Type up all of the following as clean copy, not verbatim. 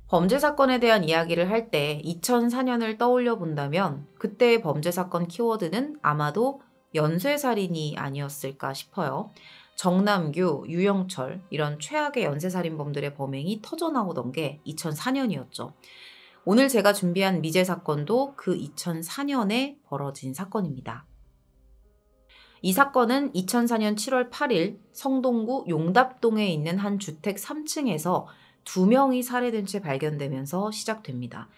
범죄 사건에 대한 이야기를 할 때 2004년을 떠올려 본다면 그때의 범죄 사건 키워드는 아마도 연쇄살인이 아니었을까 싶어요. 정남규, 유영철 이런 최악의 연쇄살인범들의 범행이 터져나오던 게 2004년이었죠. 오늘 제가 준비한 미제 사건도 그 2004년에 벌어진 사건입니다. 이 사건은 2004년 7월 8일 성동구 용답동에 있는 한 주택 3층에서 2명이 살해된 채 발견되면서 시작됩니다.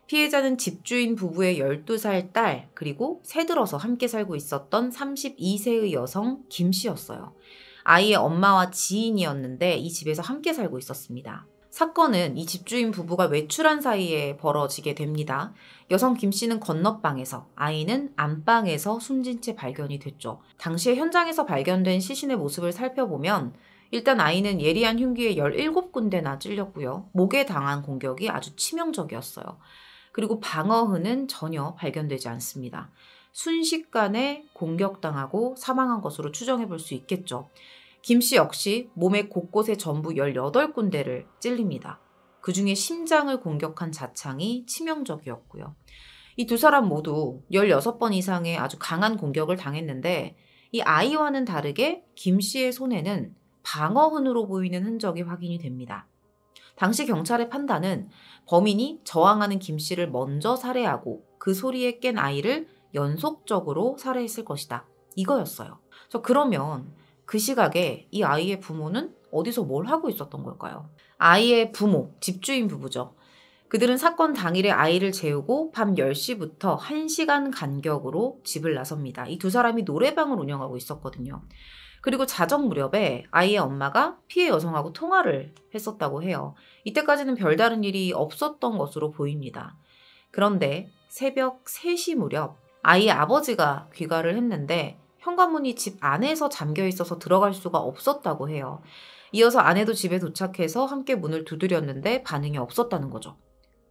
피해자는 집주인 부부의 12살 딸 그리고 새들어서 함께 살고 있었던 32세의 여성 김 씨였어요. 아이의 엄마와 지인이었는데 이 집에서 함께 살고 있었습니다. 사건은 이 집주인 부부가 외출한 사이에 벌어지게 됩니다. 여성 김 씨는 건너방에서, 아이는 안방에서 숨진 채 발견이 됐죠. 당시에 현장에서 발견된 시신의 모습을 살펴보면 일단 아이는 예리한 흉기에 17군데나 찔렸고요. 목에 당한 공격이 아주 치명적이었어요. 그리고 방어흔은 전혀 발견되지 않습니다. 순식간에 공격당하고 사망한 것으로 추정해 볼 수 있겠죠. 김 씨 역시 몸의 곳곳에 전부 18군데를 찔립니다. 그 중에 심장을 공격한 자창이 치명적이었고요. 이 두 사람 모두 16번 이상의 아주 강한 공격을 당했는데 이 아이와는 다르게 김 씨의 손에는 방어흔으로 보이는 흔적이 확인이 됩니다. 당시 경찰의 판단은 범인이 저항하는 김 씨를 먼저 살해하고 그 소리에 깬 아이를 연속적으로 살해했을 것이다. 이거였어요. 그러면 그 시각에 이 아이의 부모는 어디서 뭘 하고 있었던 걸까요? 아이의 부모, 집주인 부부죠. 그들은 사건 당일에 아이를 재우고 밤 10시부터 1시간 간격으로 집을 나섭니다. 이 두 사람이 노래방을 운영하고 있었거든요. 그리고 자정 무렵에 아이의 엄마가 피해 여성하고 통화를 했었다고 해요. 이때까지는 별다른 일이 없었던 것으로 보입니다. 그런데 새벽 3시 무렵 아이의 아버지가 귀가를 했는데 현관문이 집 안에서 잠겨 있어서 들어갈 수가 없었다고 해요. 이어서 아내도 집에 도착해서 함께 문을 두드렸는데 반응이 없었다는 거죠.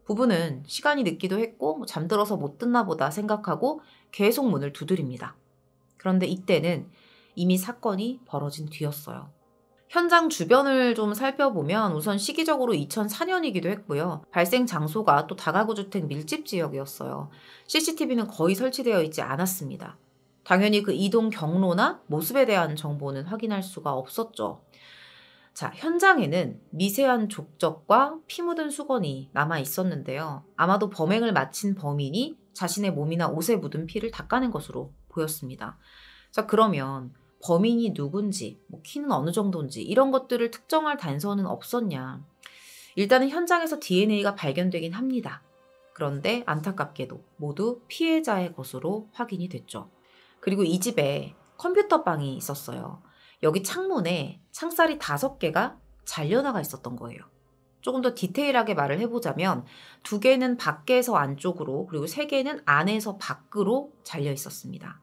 부부는 시간이 늦기도 했고 잠들어서 못 듣나 보다 생각하고 계속 문을 두드립니다. 그런데 이때는 이미 사건이 벌어진 뒤였어요. 현장 주변을 좀 살펴보면 우선 시기적으로 2004년이기도 했고요. 발생 장소가 또 다가구 주택 밀집 지역이었어요. CCTV는 거의 설치되어 있지 않았습니다. 당연히 그 이동 경로나 모습에 대한 정보는 확인할 수가 없었죠. 자, 현장에는 미세한 족적과 피 묻은 수건이 남아 있었는데요. 아마도 범행을 마친 범인이 자신의 몸이나 옷에 묻은 피를 닦아낸 것으로 보였습니다. 자, 그러면 범인이 누군지, 키는 어느 정도인지 이런 것들을 특정할 단서는 없었냐. 일단은 현장에서 DNA가 발견되긴 합니다. 그런데 안타깝게도 모두 피해자의 것으로 확인이 됐죠. 그리고 이 집에 컴퓨터방이 있었어요. 여기 창문에 창살이 5개가 잘려나가 있었던 거예요. 조금 더 디테일하게 말을 해보자면 2개는 밖에서 안쪽으로 그리고 3개는 안에서 밖으로 잘려 있었습니다.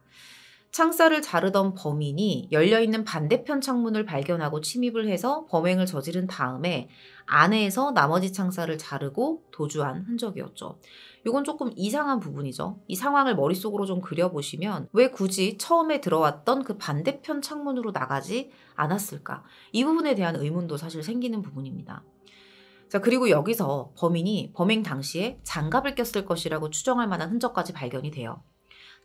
창살을 자르던 범인이 열려있는 반대편 창문을 발견하고 침입을 해서 범행을 저지른 다음에 안에서 나머지 창살을 자르고 도주한 흔적이었죠. 이건 조금 이상한 부분이죠. 이 상황을 머릿속으로 좀 그려보시면 왜 굳이 처음에 들어왔던 그 반대편 창문으로 나가지 않았을까? 이 부분에 대한 의문도 사실 생기는 부분입니다. 자, 그리고 여기서 범인이 범행 당시에 장갑을 꼈을 것이라고 추정할 만한 흔적까지 발견이 돼요.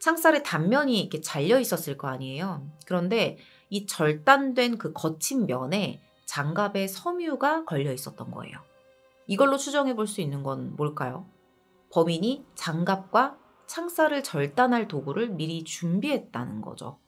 창살의 단면이 이렇게 잘려 있었을 거 아니에요. 그런데 이 절단된 그 거친 면에 장갑의 섬유가 걸려 있었던 거예요. 이걸로 추정해 볼 수 있는 건 뭘까요? 범인이 장갑과 창살을 절단할 도구를 미리 준비했다는 거죠.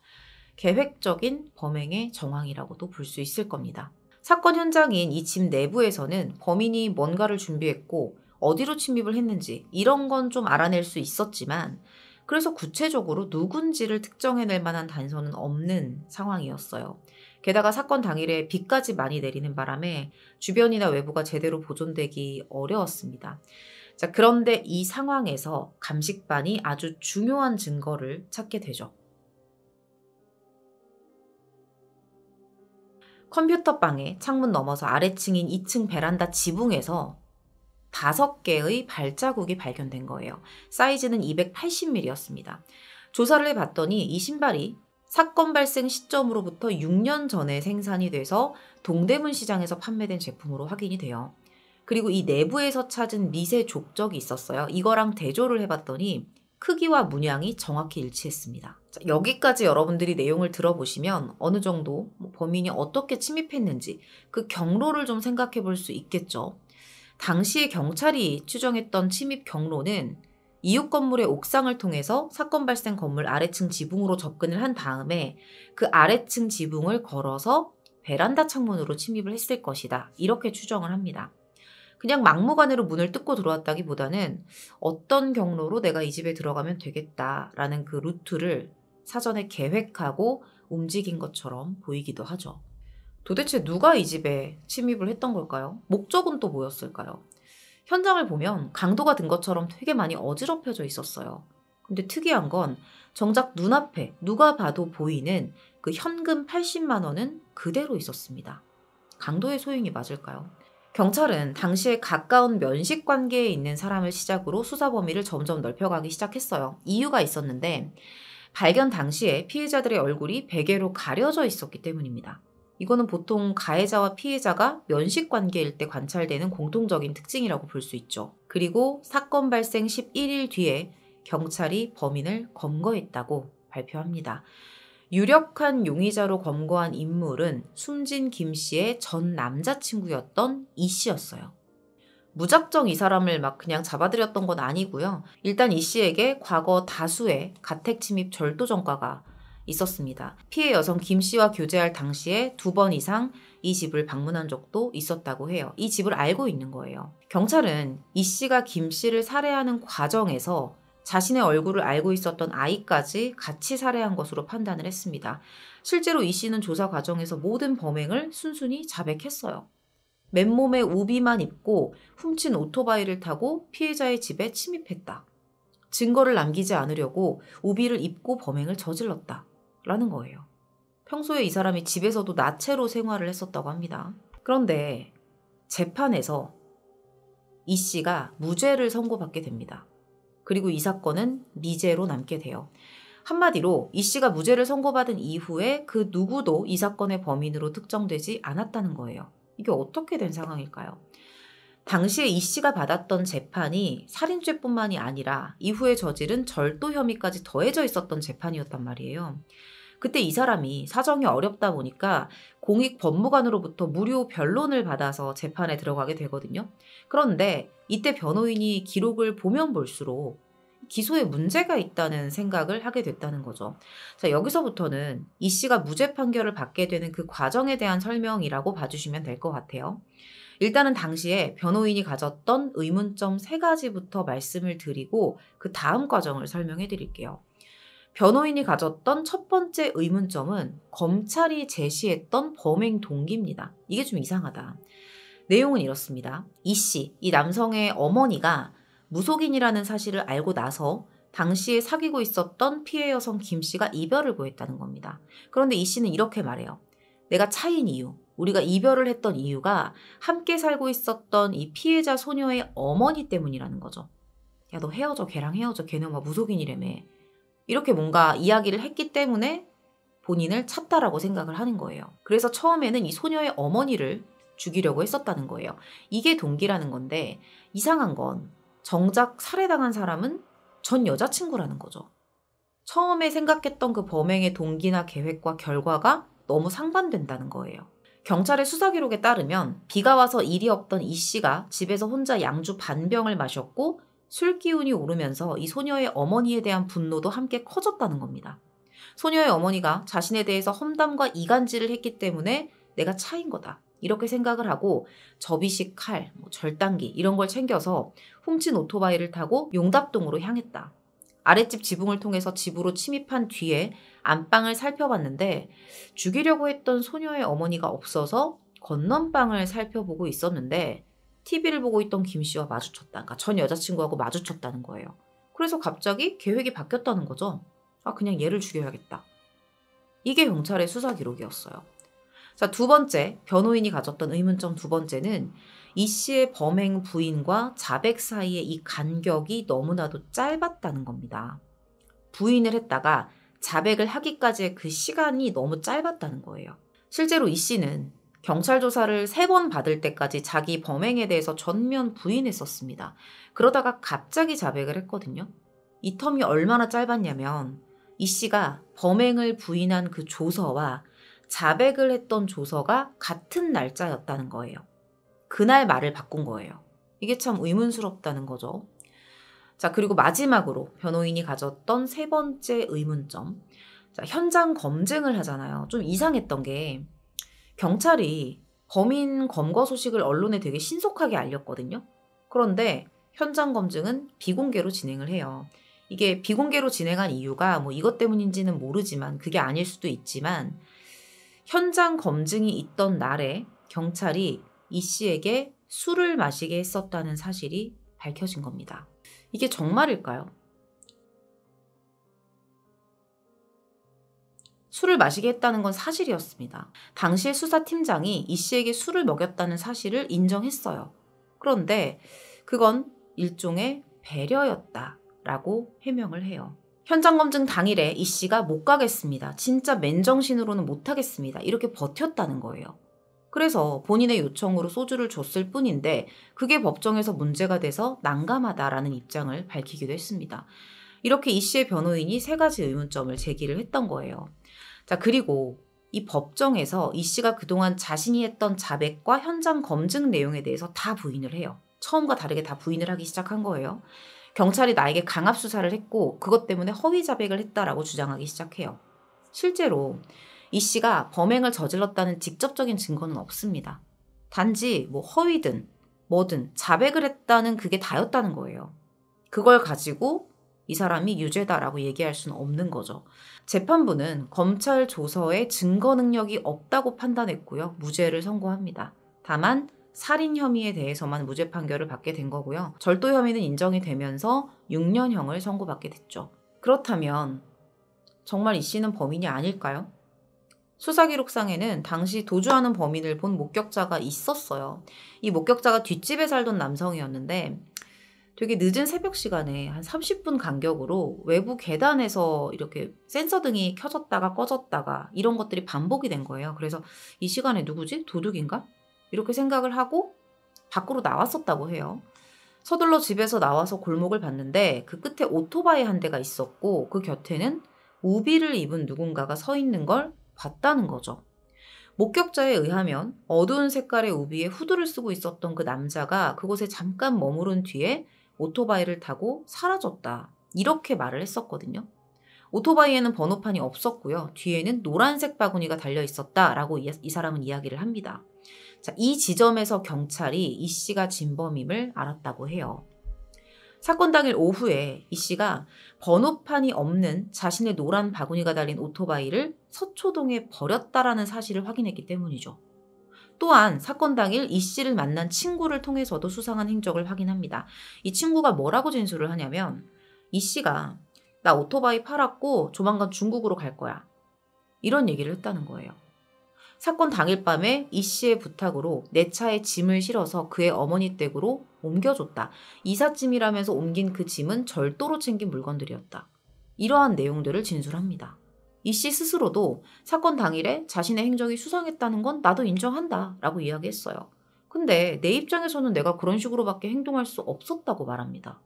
계획적인 범행의 정황이라고도 볼 수 있을 겁니다. 사건 현장인 이 집 내부에서는 범인이 뭔가를 준비했고 어디로 침입을 했는지 이런 건 좀 알아낼 수 있었지만 그래서 구체적으로 누군지를 특정해낼 만한 단서는 없는 상황이었어요. 게다가 사건 당일에 비까지 많이 내리는 바람에 주변이나 외부가 제대로 보존되기 어려웠습니다. 자, 그런데 이 상황에서 감식반이 아주 중요한 증거를 찾게 되죠. 컴퓨터방의 창문 넘어서 아래층인 2층 베란다 지붕에서 5개의 발자국이 발견된 거예요. 사이즈는 280mm였습니다. 조사를 해봤더니 이 신발이 사건 발생 시점으로부터 6년 전에 생산이 돼서 동대문 시장에서 판매된 제품으로 확인이 돼요. 그리고 이 내부에서 찾은 미세 족적이 있었어요. 이거랑 대조를 해봤더니 크기와 문양이 정확히 일치했습니다. 자, 여기까지 여러분들이 내용을 들어보시면 어느 정도 범인이 어떻게 침입했는지 그 경로를 좀 생각해 볼 수 있겠죠. 당시에 경찰이 추정했던 침입 경로는 이웃 건물의 옥상을 통해서 사건 발생 건물 아래층 지붕으로 접근을 한 다음에 그 아래층 지붕을 걸어서 베란다 창문으로 침입을 했을 것이다. 이렇게 추정을 합니다. 그냥 막무가내로 문을 뜯고 들어왔다기보다는 어떤 경로로 내가 이 집에 들어가면 되겠다라는 그 루트를 사전에 계획하고 움직인 것처럼 보이기도 하죠. 도대체 누가 이 집에 침입을 했던 걸까요? 목적은 또 뭐였을까요? 현장을 보면 강도가 든 것처럼 되게 많이 어지럽혀져 있었어요. 근데 특이한 건 정작 눈앞에 누가 봐도 보이는 그 현금 80만 원은 그대로 있었습니다. 강도의 소행이 맞을까요? 경찰은 당시에 가까운 면식 관계에 있는 사람을 시작으로 수사 범위를 점점 넓혀가기 시작했어요. 이유가 있었는데 발견 당시에 피해자들의 얼굴이 베개로 가려져 있었기 때문입니다. 이거는 보통 가해자와 피해자가 면식 관계일 때 관찰되는 공통적인 특징이라고 볼 수 있죠. 그리고 사건 발생 11일 뒤에 경찰이 범인을 검거했다고 발표합니다. 유력한 용의자로 검거한 인물은 숨진 김 씨의 전 남자친구였던 이 씨였어요. 무작정 이 사람을 막 그냥 잡아들였던 건 아니고요. 일단 이 씨에게 과거 다수의 가택 침입 절도 전과가 있었습니다. 피해 여성 김 씨와 교제할 당시에 2번 이상 이 집을 방문한 적도 있었다고 해요. 이 집을 알고 있는 거예요. 경찰은 이 씨가 김 씨를 살해하는 과정에서 자신의 얼굴을 알고 있었던 아이까지 같이 살해한 것으로 판단을 했습니다. 실제로 이 씨는 조사 과정에서 모든 범행을 순순히 자백했어요. 맨몸에 우비만 입고 훔친 오토바이를 타고 피해자의 집에 침입했다. 증거를 남기지 않으려고 우비를 입고 범행을 저질렀다. 라는 거예요. 평소에 이 사람이 집에서도 나체로 생활을 했었다고 합니다. 그런데 재판에서 이 씨가 무죄를 선고받게 됩니다. 그리고 이 사건은 미제로 남게 돼요. 한마디로 이 씨가 무죄를 선고받은 이후에 그 누구도 이 사건의 범인으로 특정되지 않았다는 거예요. 이게 어떻게 된 상황일까요? 당시에 이 씨가 받았던 재판이 살인죄뿐만이 아니라 이후에 저지른 절도 혐의까지 더해져 있었던 재판이었단 말이에요. 그때 이 사람이 사정이 어렵다 보니까 공익법무관으로부터 무료 변론을 받아서 재판에 들어가게 되거든요. 그런데 이때 변호인이 기록을 보면 볼수록 기소에 문제가 있다는 생각을 하게 됐다는 거죠. 자, 여기서부터는 이 씨가 무죄 판결을 받게 되는 그 과정에 대한 설명이라고 봐주시면 될 것 같아요. 일단은 당시에 변호인이 가졌던 의문점 3가지부터 말씀을 드리고 그 다음 과정을 설명해 드릴게요. 변호인이 가졌던 첫 번째 의문점은 검찰이 제시했던 범행 동기입니다. 이게 좀 이상하다. 내용은 이렇습니다. 이 씨, 이 남성의 어머니가 무속인이라는 사실을 알고 나서 당시에 사귀고 있었던 피해 여성 김 씨가 이별을 고했다는 겁니다. 그런데 이 씨는 이렇게 말해요. 내가 차인 이유, 우리가 이별을 했던 이유가 함께 살고 있었던 이 피해자 소녀의 어머니 때문이라는 거죠. 야, 너 헤어져, 걔랑 헤어져, 걔는 막 무속인이라며. 이렇게 뭔가 이야기를 했기 때문에 본인을 찾다라고 생각을 하는 거예요. 그래서 처음에는 이 소녀의 어머니를 죽이려고 했었다는 거예요. 이게 동기라는 건데 이상한 건 정작 살해당한 사람은 전 여자친구라는 거죠. 처음에 생각했던 그 범행의 동기나 계획과 결과가 너무 상반된다는 거예요. 경찰의 수사 기록에 따르면 비가 와서 일이 없던 이 씨가 집에서 혼자 양주 반병을 마셨고 술 기운이 오르면서 이 소녀의 어머니에 대한 분노도 함께 커졌다는 겁니다. 소녀의 어머니가 자신에 대해서 험담과 이간질을 했기 때문에 내가 차인 거다. 이렇게 생각을 하고 접이식 칼, 절단기 이런 걸 챙겨서 훔친 오토바이를 타고 용답동으로 향했다. 아랫집 지붕을 통해서 집으로 침입한 뒤에 안방을 살펴봤는데 죽이려고 했던 소녀의 어머니가 없어서 건넌방을 살펴보고 있었는데 TV를 보고 있던 김 씨와 마주쳤다. 그러니까 전 여자친구하고 마주쳤다는 거예요. 그래서 갑자기 계획이 바뀌었다는 거죠. 아, 그냥 얘를 죽여야겠다. 이게 경찰의 수사 기록이었어요. 자, 2번째, 변호인이 가졌던 의문점 2번째는 이 씨의 범행 부인과 자백 사이의 이 간격이 너무나도 짧았다는 겁니다. 부인을 했다가 자백을 하기까지의 그 시간이 너무 짧았다는 거예요. 실제로 이 씨는 경찰 조사를 3번 받을 때까지 자기 범행에 대해서 전면 부인했었습니다. 그러다가 갑자기 자백을 했거든요. 이 텀이 얼마나 짧았냐면 이 씨가 범행을 부인한 그 조서와 자백을 했던 조서가 같은 날짜였다는 거예요. 그날 말을 바꾼 거예요. 이게 참 의문스럽다는 거죠. 자, 그리고 마지막으로 변호인이 가졌던 3번째 의문점. 자, 현장 검증을 하잖아요. 좀 이상했던 게 경찰이 범인 검거 소식을 언론에 되게 신속하게 알렸거든요. 그런데 현장 검증은 비공개로 진행을 해요. 이게 비공개로 진행한 이유가 뭐 이것 때문인지는 모르지만 그게 아닐 수도 있지만 현장 검증이 있던 날에 경찰이 이 씨에게 술을 마시게 했었다는 사실이 밝혀진 겁니다. 이게 정말일까요? 술을 마시게 했다는 건 사실이었습니다. 당시에 수사팀장이 이 씨에게 술을 먹였다는 사실을 인정했어요. 그런데 그건 일종의 배려였다라고 해명을 해요. 현장 검증 당일에 이 씨가 못 가겠습니다. 진짜 맨정신으로는 못 하겠습니다. 이렇게 버텼다는 거예요. 그래서 본인의 요청으로 소주를 줬을 뿐인데 그게 법정에서 문제가 돼서 난감하다라는 입장을 밝히기도 했습니다. 이렇게 이 씨의 변호인이 3가지 의문점을 제기를 했던 거예요. 자, 그리고 이 법정에서 이 씨가 그동안 자신이 했던 자백과 현장 검증 내용에 대해서 다 부인을 해요. 처음과 다르게 다 부인을 하기 시작한 거예요. 경찰이 나에게 강압 수사를 했고 그것 때문에 허위 자백을 했다라고 주장하기 시작해요. 실제로 이 씨가 범행을 저질렀다는 직접적인 증거는 없습니다. 단지 뭐 허위든 뭐든 자백을 했다는 그게 다였다는 거예요. 그걸 가지고 이 사람이 유죄다라고 얘기할 수는 없는 거죠. 재판부는 검찰 조서에 증거 능력이 없다고 판단했고요. 무죄를 선고합니다. 다만 살인 혐의에 대해서만 무죄 판결을 받게 된 거고요. 절도 혐의는 인정이 되면서 6년형을 선고받게 됐죠. 그렇다면 정말 이 씨는 범인이 아닐까요? 수사기록상에는 당시 도주하는 범인을 본 목격자가 있었어요. 이 목격자가 뒷집에 살던 남성이었는데 되게 늦은 새벽 시간에 한 30분 간격으로 외부 계단에서 이렇게 센서등이 켜졌다가 꺼졌다가 이런 것들이 반복이 된 거예요. 그래서 이 시간에 누구지? 도둑인가? 이렇게 생각을 하고 밖으로 나왔었다고 해요. 서둘러 집에서 나와서 골목을 봤는데 그 끝에 오토바이 한 대가 있었고 그 곁에는 우비를 입은 누군가가 서 있는 걸 봤다는 거죠. 목격자에 의하면 어두운 색깔의 우비에 후드를 쓰고 있었던 그 남자가 그곳에 잠깐 머무른 뒤에 오토바이를 타고 사라졌다. 이렇게 말을 했었거든요. 오토바이에는 번호판이 없었고요. 뒤에는 노란색 바구니가 달려 있었다라고 이 사람은 이야기를 합니다. 자, 이 지점에서 경찰이 이 씨가 진범임을 알았다고 해요. 사건 당일 오후에 이 씨가 번호판이 없는 자신의 노란 바구니가 달린 오토바이를 서초동에 버렸다라는 사실을 확인했기 때문이죠. 또한 사건 당일 이 씨를 만난 친구를 통해서도 수상한 행적을 확인합니다. 이 친구가 뭐라고 진술을 하냐면 이 씨가 나 오토바이 팔았고 조만간 중국으로 갈 거야. 이런 얘기를 했다는 거예요. 사건 당일 밤에 이 씨의 부탁으로 내 차에 짐을 실어서 그의 어머니 댁으로 옮겨줬다. 이삿짐이라면서 옮긴 그 짐은 절도로 챙긴 물건들이었다. 이러한 내용들을 진술합니다. 이 씨 스스로도 사건 당일에 자신의 행적이 수상했다는 건 나도 인정한다 라고 이야기했어요. 근데 내 입장에서는 내가 그런 식으로밖에 행동할 수 없었다고 말합니다.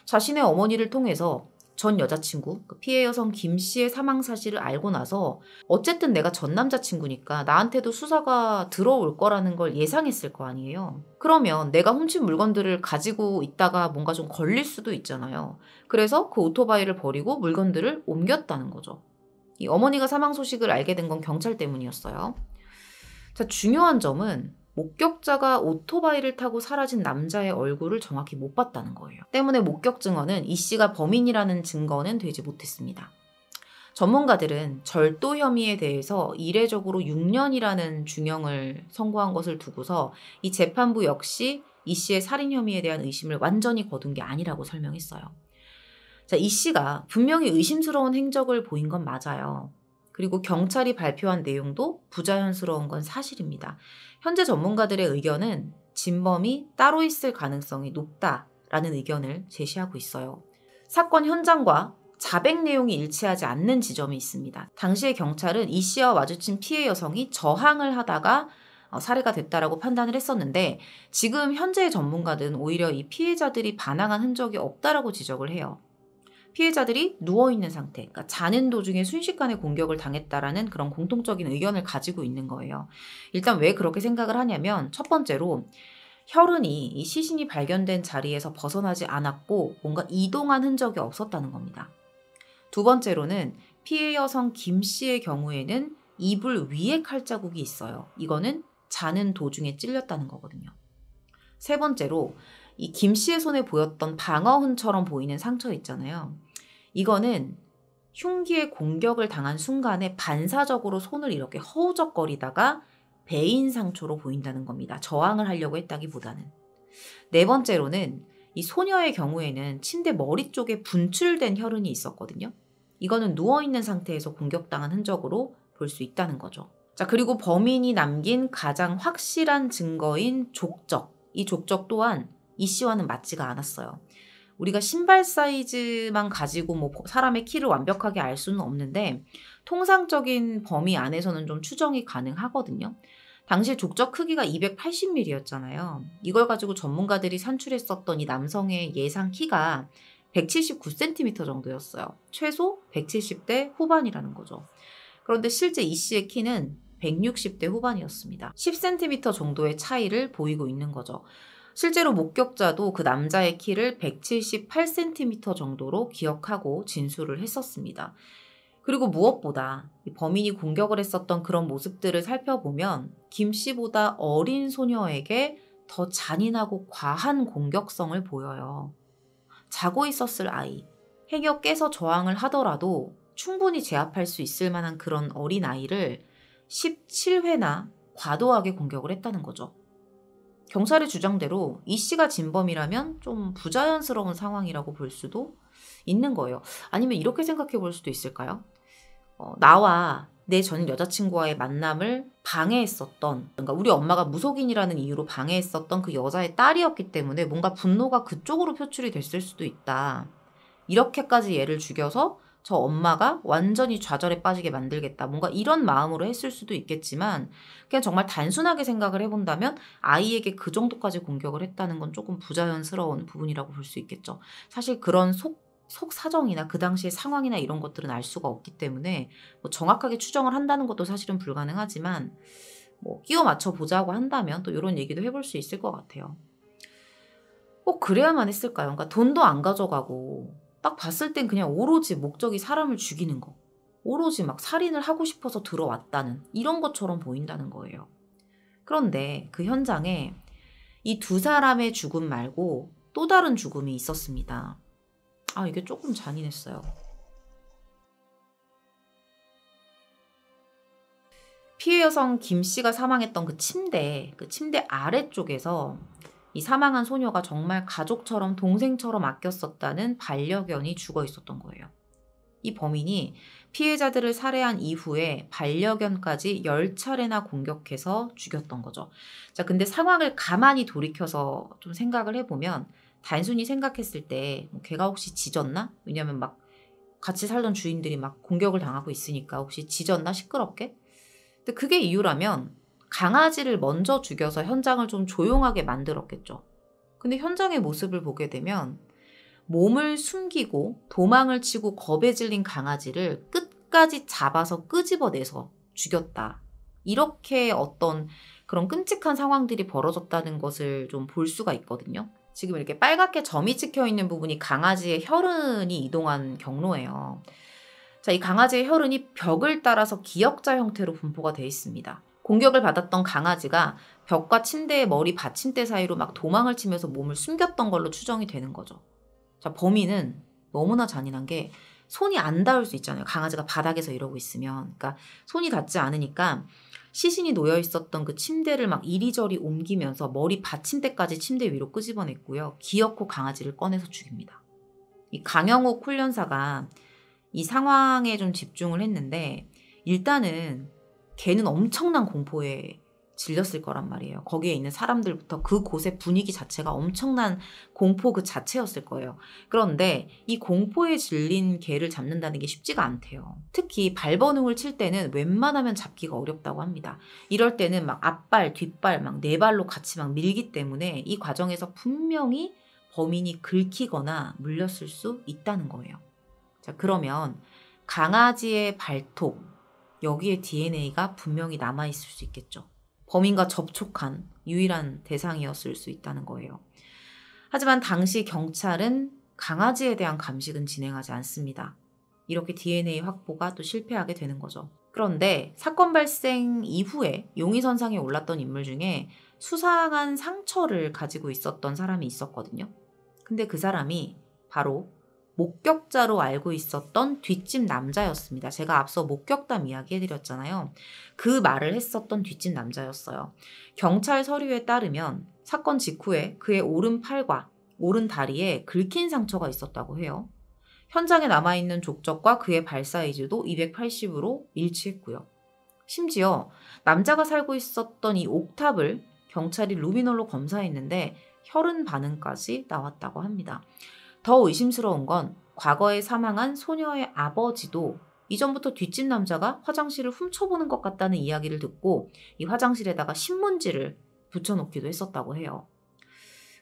자신의 어머니를 통해서 전 여자친구, 그 피해 여성 김 씨의 사망 사실을 알고 나서 어쨌든 내가 전 남자친구니까 나한테도 수사가 들어올 거라는 걸 예상했을 거 아니에요. 그러면 내가 훔친 물건들을 가지고 있다가 뭔가 좀 걸릴 수도 있잖아요. 그래서 그 오토바이를 버리고 물건들을 옮겼다는 거죠. 이 어머니가 사망 소식을 알게 된 건 경찰 때문이었어요. 자, 중요한 점은 목격자가 오토바이를 타고 사라진 남자의 얼굴을 정확히 못 봤다는 거예요. 때문에 목격 증언은 이 씨가 범인이라는 증거는 되지 못했습니다. 전문가들은 절도 혐의에 대해서 이례적으로 6년이라는 중형을 선고한 것을 두고서 이 재판부 역시 이 씨의 살인 혐의에 대한 의심을 완전히 거둔 게 아니라고 설명했어요. 자, 이 씨가 분명히 의심스러운 행적을 보인 건 맞아요. 그리고 경찰이 발표한 내용도 부자연스러운 건 사실입니다. 현재 전문가들의 의견은 진범이 따로 있을 가능성이 높다라는 의견을 제시하고 있어요. 사건 현장과 자백 내용이 일치하지 않는 지점이 있습니다. 당시에 경찰은 이 씨와 마주친 피해 여성이 저항을 하다가 살해가 됐다라고 판단을 했었는데 지금 현재의 전문가들은 오히려 이 피해자들이 반항한 흔적이 없다라고 지적을 해요. 피해자들이 누워있는 상태, 그러니까 자는 도중에 순식간에 공격을 당했다라는 그런 공통적인 의견을 가지고 있는 거예요. 일단 왜 그렇게 생각을 하냐면 첫 번째로 혈흔이 이 시신이 발견된 자리에서 벗어나지 않았고 뭔가 이동한 흔적이 없었다는 겁니다. 두 번째로는 피해 여성 김 씨의 경우에는 이불 위에 칼자국이 있어요. 이거는 자는 도중에 찔렸다는 거거든요. 세 번째로 이 김 씨의 손에 보였던 방어흔처럼 보이는 상처 있잖아요. 이거는 흉기의 공격을 당한 순간에 반사적으로 손을 이렇게 허우적거리다가 배인 상처로 보인다는 겁니다. 저항을 하려고 했다기보다는. 네 번째로는 이 소녀의 경우에는 침대 머리 쪽에 분출된 혈흔이 있었거든요. 이거는 누워있는 상태에서 공격당한 흔적으로 볼 수 있다는 거죠. 자, 그리고 범인이 남긴 가장 확실한 증거인 족적. 이 족적 또한 이 씨와는 맞지가 않았어요. 우리가 신발 사이즈만 가지고 뭐 사람의 키를 완벽하게 알 수는 없는데 통상적인 범위 안에서는 좀 추정이 가능하거든요. 당시 족적 크기가 280mm였잖아요. 이걸 가지고 전문가들이 산출했었던 이 남성의 예상 키가 179cm 정도였어요. 최소 170대 후반이라는 거죠. 그런데 실제 이 씨의 키는 160대 후반이었습니다. 10cm 정도의 차이를 보이고 있는 거죠. 실제로 목격자도 그 남자의 키를 178cm 정도로 기억하고 진술을 했었습니다. 그리고 무엇보다 범인이 공격을 했었던 그런 모습들을 살펴보면 김 씨보다 어린 소녀에게 더 잔인하고 과한 공격성을 보여요. 자고 있었을 아이, 행여 깨서 저항을 하더라도 충분히 제압할 수 있을 만한 그런 어린 아이를 17회나 과도하게 공격을 했다는 거죠. 경찰의 주장대로 이 씨가 진범이라면 좀 부자연스러운 상황이라고 볼 수도 있는 거예요. 아니면 이렇게 생각해 볼 수도 있을까요? 나와 내 전 여자친구와의 만남을 방해했었던, 그러니까 우리 엄마가 무속인이라는 이유로 방해했었던 그 여자의 딸이었기 때문에 뭔가 분노가 그쪽으로 표출이 됐을 수도 있다. 이렇게까지 얘를 죽여서 저 엄마가 완전히 좌절에 빠지게 만들겠다. 뭔가 이런 마음으로 했을 수도 있겠지만 그냥 정말 단순하게 생각을 해본다면 아이에게 그 정도까지 공격을 했다는 건 조금 부자연스러운 부분이라고 볼 수 있겠죠. 사실 그런 속 사정이나 그 당시의 상황이나 이런 것들은 알 수가 없기 때문에 뭐 정확하게 추정을 한다는 것도 사실은 불가능하지만 뭐 끼워 맞춰 보자고 한다면 또 이런 얘기도 해볼 수 있을 것 같아요. 꼭 그래야만 했을까요? 그러니까 돈도 안 가져가고 딱 봤을 땐 그냥 오로지 목적이 사람을 죽이는 거. 오로지 막 살인을 하고 싶어서 들어왔다는 이런 것처럼 보인다는 거예요. 그런데 그 현장에 이 두 사람의 죽음 말고 또 다른 죽음이 있었습니다. 이게 조금 잔인했어요. 피해 여성 김 씨가 사망했던 그 침대 아래쪽에서 이 사망한 소녀가 정말 가족처럼 동생처럼 아꼈었다는 반려견이 죽어 있었던 거예요. 이 범인이 피해자들을 살해한 이후에 반려견까지 10차례나 공격해서 죽였던 거죠. 자, 근데 상황을 가만히 돌이켜서 좀 생각을 해보면 단순히 생각했을 때 걔가 혹시 짖었나? 왜냐면 막 같이 살던 주인들이 막 공격을 당하고 있으니까 혹시 짖었나? 시끄럽게? 근데 그게 이유라면 강아지를 먼저 죽여서 현장을 좀 조용하게 만들었겠죠. 근데 현장의 모습을 보게 되면 몸을 숨기고 도망을 치고 겁에 질린 강아지를 끝까지 잡아서 끄집어내서 죽였다. 이렇게 어떤 그런 끔찍한 상황들이 벌어졌다는 것을 좀 볼 수가 있거든요. 지금 이렇게 빨갛게 점이 찍혀 있는 부분이 강아지의 혈흔이 이동한 경로예요. 자, 이 강아지의 혈흔이 벽을 따라서 기역자 형태로 분포가 되어 있습니다. 공격을 받았던 강아지가 벽과 침대의 머리 받침대 사이로 막 도망을 치면서 몸을 숨겼던 걸로 추정이 되는 거죠. 자, 범인은 너무나 잔인한 게 손이 안 닿을 수 있잖아요. 강아지가 바닥에서 이러고 있으면. 그러니까 손이 닿지 않으니까 시신이 놓여 있었던 그 침대를 막 이리저리 옮기면서 머리 받침대까지 침대 위로 끄집어냈고요. 기어코 강아지를 꺼내서 죽입니다. 이 강영욱 훈련사가 이 상황에 좀 집중을 했는데 일단은 걔는 엄청난 공포에 질렸을 거란 말이에요. 거기에 있는 사람들부터 그곳의 분위기 자체가 엄청난 공포 그 자체였을 거예요. 그런데 이 공포에 질린 개를 잡는다는 게 쉽지가 않대요. 특히 발버둥을 칠 때는 웬만하면 잡기가 어렵다고 합니다. 이럴 때는 막 앞발, 뒷발, 막 네 발로 같이 막 밀기 때문에 이 과정에서 분명히 범인이 긁히거나 물렸을 수 있다는 거예요. 자, 그러면 강아지의 발톱, 여기에 DNA가 분명히 남아있을 수 있겠죠. 범인과 접촉한 유일한 대상이었을 수 있다는 거예요. 하지만 당시 경찰은 강아지에 대한 감식은 진행하지 않습니다. 이렇게 DNA 확보가 또 실패하게 되는 거죠. 그런데 사건 발생 이후에 용의선상에 올랐던 인물 중에 수상한 상처를 가지고 있었던 사람이 있었거든요. 근데 그 사람이 바로 목격자로 알고 있었던 뒷집 남자였습니다. 제가 앞서 목격담 이야기해드렸잖아요. 그 말을 했었던 뒷집 남자였어요. 경찰 서류에 따르면 사건 직후에 그의 오른팔과 오른 다리에 긁힌 상처가 있었다고 해요. 현장에 남아있는 족적과 그의 발 사이즈도 280으로 일치했고요. 심지어 남자가 살고 있었던 이 옥탑을 경찰이 루미놀로 검사했는데 혈흔 반응까지 나왔다고 합니다. 더 의심스러운 건 과거에 사망한 소녀의 아버지도 이전부터 뒷집 남자가 화장실을 훔쳐보는 것 같다는 이야기를 듣고 이 화장실에다가 신문지를 붙여놓기도 했었다고 해요.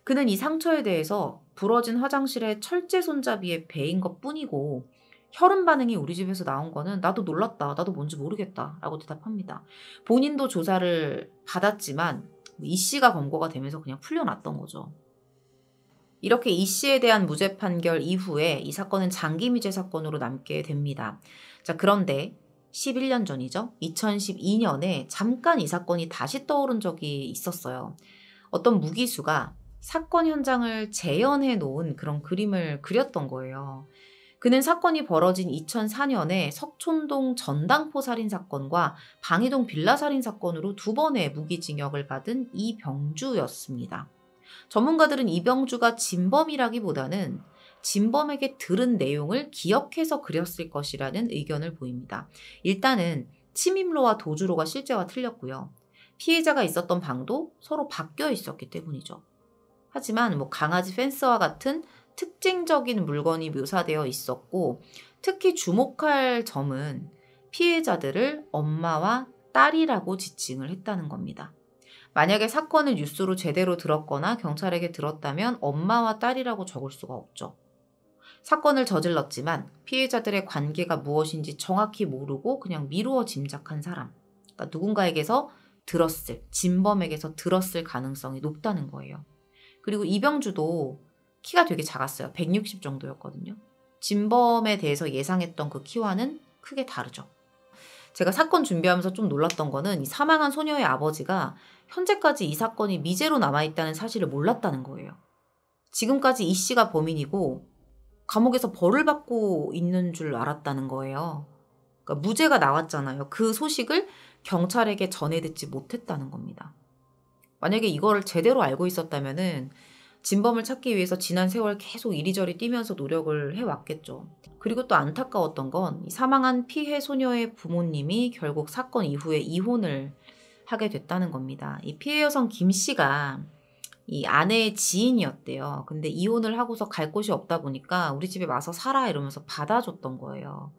그는 이 상처에 대해서 부러진 화장실의 철제 손잡이에 베인 것 뿐이고 혈흔 반응이 우리 집에서 나온 거는 나도 놀랐다. 나도 뭔지 모르겠다. 라고 대답합니다. 본인도 조사를 받았지만 이 씨가 검거가 되면서 그냥 풀려났던 거죠. 이렇게 이 씨에 대한 무죄 판결 이후에 이 사건은 장기미제 사건으로 남게 됩니다. 자, 그런데 11년 전이죠. 2012년에 잠깐 이 사건이 다시 떠오른 적이 있었어요. 어떤 무기수가 사건 현장을 재현해 놓은 그런 그림을 그렸던 거예요. 그는 사건이 벌어진 2004년에 석촌동 전당포 살인사건과 방이동 빌라 살인사건으로 2번의 무기징역을 받은 이병주였습니다. 전문가들은 이병주가 진범이라기보다는 진범에게 들은 내용을 기억해서 그렸을 것이라는 의견을 보입니다. 일단은 침입로와 도주로가 실제와 틀렸고요. 피해자가 있었던 방도 서로 바뀌어 있었기 때문이죠. 하지만 강아지 펜스와 같은 특징적인 물건이 묘사되어 있었고 특히 주목할 점은 피해자들을 엄마와 딸이라고 지칭을 했다는 겁니다. 만약에 사건을 뉴스로 제대로 들었거나 경찰에게 들었다면 엄마와 딸이라고 적을 수가 없죠. 사건을 저질렀지만 피해자들의 관계가 무엇인지 정확히 모르고 그냥 미루어 짐작한 사람. 그러니까 누군가에게서 들었을, 진범에게서 들었을 가능성이 높다는 거예요. 그리고 이병주도 키가 되게 작았어요. 160 정도였거든요. 진범에 대해서 예상했던 그 키와는 크게 다르죠. 제가 사건 준비하면서 좀 놀랐던 거는 이 사망한 소녀의 아버지가 현재까지 이 사건이 미제로 남아있다는 사실을 몰랐다는 거예요. 지금까지 이 씨가 범인이고 감옥에서 벌을 받고 있는 줄 알았다는 거예요. 그러니까 무죄가 나왔잖아요. 그 소식을 경찰에게 전해 듣지 못했다는 겁니다. 만약에 이거를 제대로 알고 있었다면은 진범을 찾기 위해서 지난 세월 계속 이리저리 뛰면서 노력을 해왔겠죠. 그리고 또 안타까웠던 건 사망한 피해 소녀의 부모님이 결국 사건 이후에 이혼을 하게 됐다는 겁니다. 이 피해 여성 김 씨가 이 아내의 지인이었대요. 근데 이혼을 하고서 갈 곳이 없다 보니까 우리 집에 와서 살아 이러면서 받아줬던 거예요.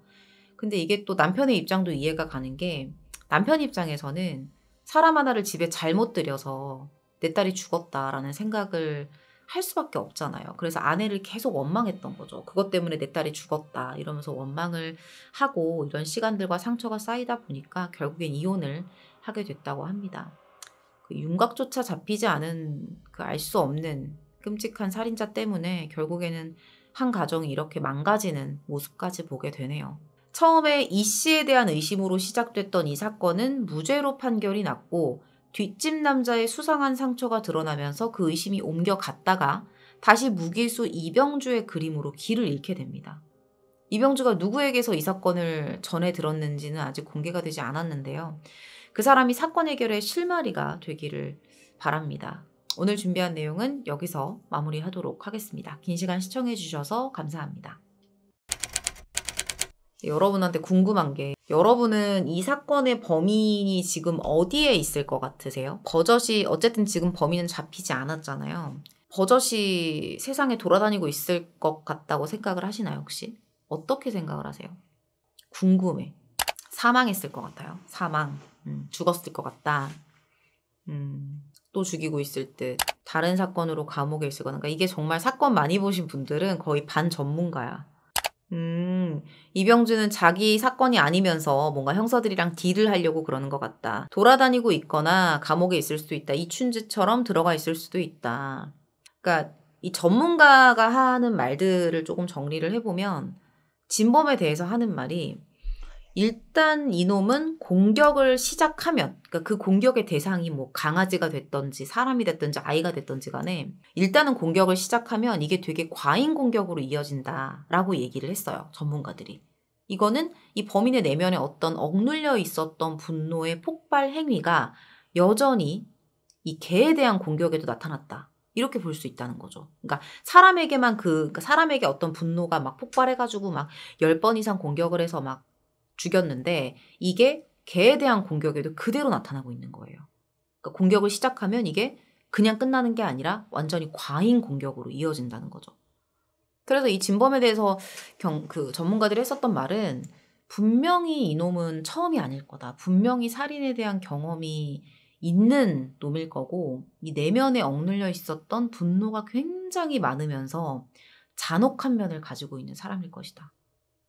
근데 이게 또 남편의 입장도 이해가 가는 게 남편 입장에서는 사람 하나를 집에 잘못 들여서 내 딸이 죽었다라는 생각을 할 수밖에 없잖아요. 그래서 아내를 계속 원망했던 거죠. 그것 때문에 내 딸이 죽었다 이러면서 원망을 하고 이런 시간들과 상처가 쌓이다 보니까 결국엔 이혼을 하게 됐다고 합니다. 그 윤곽조차 잡히지 않은 그 알 수 없는 끔찍한 살인자 때문에 결국에는 한 가정이 이렇게 망가지는 모습까지 보게 되네요. 처음에 이 씨에 대한 의심으로 시작됐던 이 사건은 무죄로 판결이 났고 뒷집 남자의 수상한 상처가 드러나면서 그 의심이 옮겨갔다가 다시 무기수 이병주의 그림으로 길을 잃게 됩니다. 이병주가 누구에게서 이 사건을 전해 들었는지는 아직 공개가 되지 않았는데요. 그 사람이 사건 해결의 실마리가 되기를 바랍니다. 오늘 준비한 내용은 여기서 마무리하도록 하겠습니다. 긴 시간 시청해 주셔서 감사합니다. 여러분한테 궁금한 게 여러분은 이 사건의 범인이 지금 어디에 있을 것 같으세요? 버젓이 어쨌든 지금 범인은 잡히지 않았잖아요. 버젓이 세상에 돌아다니고 있을 것 같다고 생각을 하시나요, 혹시? 어떻게 생각을 하세요? 궁금해. 사망했을 것 같아요. 사망. 죽었을 것 같다. 또 죽이고 있을 듯. 다른 사건으로 감옥에 있을 거니까 이게 정말 사건 많이 보신 분들은 거의 반 전문가야. 이병준은 자기 사건이 아니면서 뭔가 형사들이랑 딜을 하려고 그러는 것 같다. 돌아다니고 있거나 감옥에 있을 수도 있다. 이춘지처럼 들어가 있을 수도 있다. 그러니까 이 전문가가 하는 말들을 조금 정리를 해보면 진범에 대해서 하는 말이 일단 이놈은 공격을 시작하면 그러니까 그 공격의 대상이 뭐 강아지가 됐든지 사람이 됐든지 아이가 됐든지 간에 일단은 공격을 시작하면 이게 되게 과잉 공격으로 이어진다라고 얘기를 했어요. 전문가들이. 이거는 이 범인의 내면에 어떤 억눌려 있었던 분노의 폭발 행위가 여전히 이 개에 대한 공격에도 나타났다. 이렇게 볼 수 있다는 거죠. 그러니까 사람에게만 그러니까 사람에게 어떤 분노가 막 폭발해가지고 막 10번 이상 공격을 해서 막 죽였는데 이게 개에 대한 공격에도 그대로 나타나고 있는 거예요. 그러니까 공격을 시작하면 이게 그냥 끝나는 게 아니라 완전히 과잉 공격으로 이어진다는 거죠. 그래서 이 진범에 대해서 그 전문가들이 했었던 말은 분명히 이놈은 처음이 아닐 거다. 분명히 살인에 대한 경험이 있는 놈일 거고 이 내면에 억눌려 있었던 분노가 굉장히 많으면서 잔혹한 면을 가지고 있는 사람일 것이다.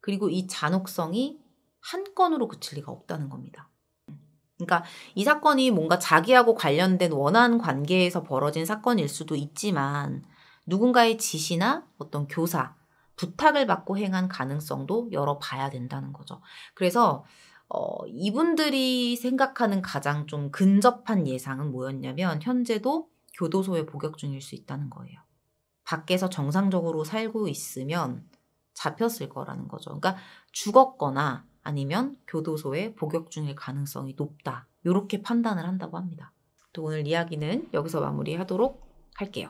그리고 이 잔혹성이 한 건으로 그칠 리가 없다는 겁니다. 그러니까 이 사건이 뭔가 자기하고 관련된 원한 관계에서 벌어진 사건일 수도 있지만 누군가의 지시나 어떤 교사, 부탁을 받고 행한 가능성도 열어봐야 된다는 거죠. 그래서 이분들이 생각하는 가장 좀 근접한 예상은 뭐였냐면 현재도 교도소에 복역 중일 수 있다는 거예요. 밖에서 정상적으로 살고 있으면 잡혔을 거라는 거죠. 그러니까 죽었거나 아니면 교도소에 복역 중일 가능성이 높다. 이렇게 판단을 한다고 합니다. 또 오늘 이야기는 여기서 마무리하도록 할게요.